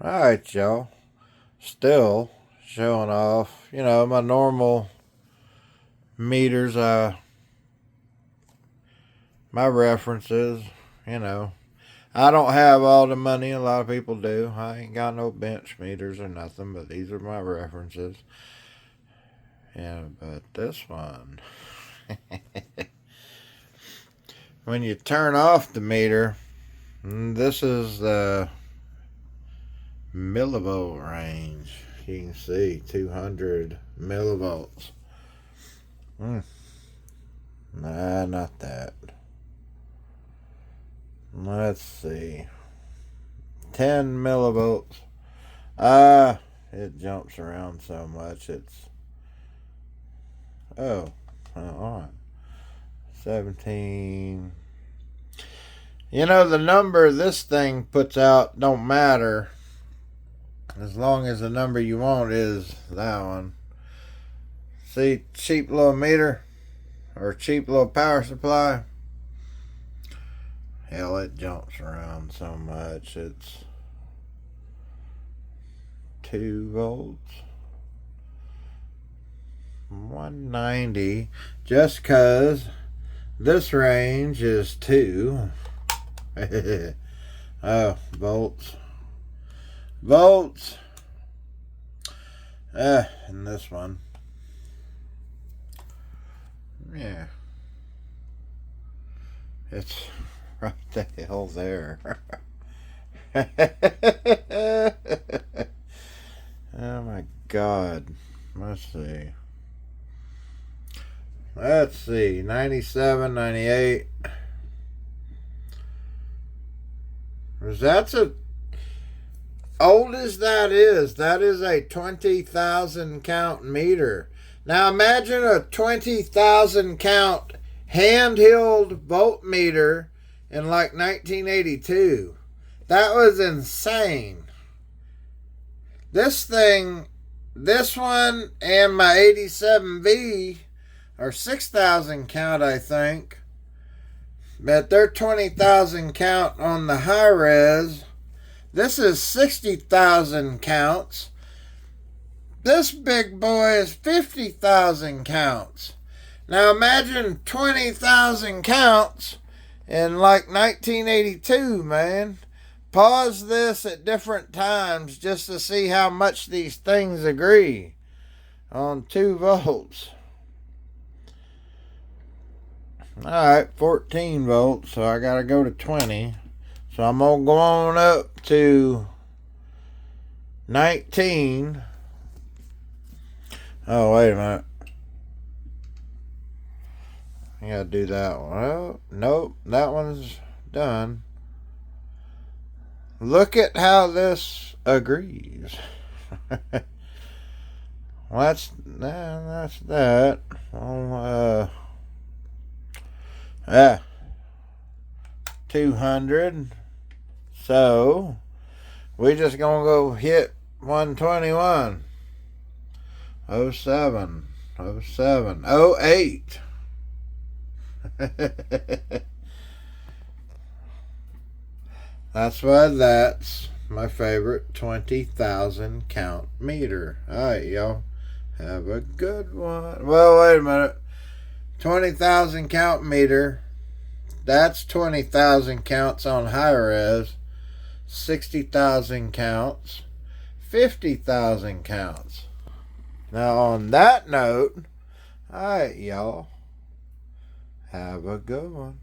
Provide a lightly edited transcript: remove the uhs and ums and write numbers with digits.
Alright, y'all. Still showing off, my normal meters, my references, I don't have all the money, a lot of people do. I ain't got no bench meters or nothing, but these are my references. Yeah, but this one, when you turn off the meter, this is the millivolt range. You can see 200 millivolts. Nah, not that. Let's see. 10 millivolts. It jumps around so much. It's hold on. 17. The number this thing puts out don't matter, as long as the number you want is that one. See, cheap little meter or cheap little power supply. Hell, it jumps around so much. It's 2 volts, 190, just cause this range is 2. Oh, volts. And this one, yeah, it's right the hell there. Oh my God. Let's see, 97, 98. That's old as that is a 20,000 count meter. Now imagine a 20,000 count handheld voltmeter in like 1982. That was insane. This one and my 87V are 6,000 count, I think. But they're 20,000 count on the high res. This is 60,000 counts. This big boy is 50,000 counts. Now imagine 20,000 counts in like 1982, man. Pause this at different times just to see how much these things agree on 2 volts. Alright, 14 volts, so I gotta go to 20. So I'm gonna go on up to 19. Oh, wait a minute. I gotta do that one. Oh, nope, that one's done. Look at how this agrees. Well, that's that. 200. So we just gonna go hit 121. 07, 08. That's why that's my favorite 20,000 count meter. Alright, y'all. Have a good one. Well, wait a minute. 20,000 count meter. That's 20,000 counts on high res. 60,000 counts. 50,000 counts. Now, on that note, alright, y'all. Have a good one.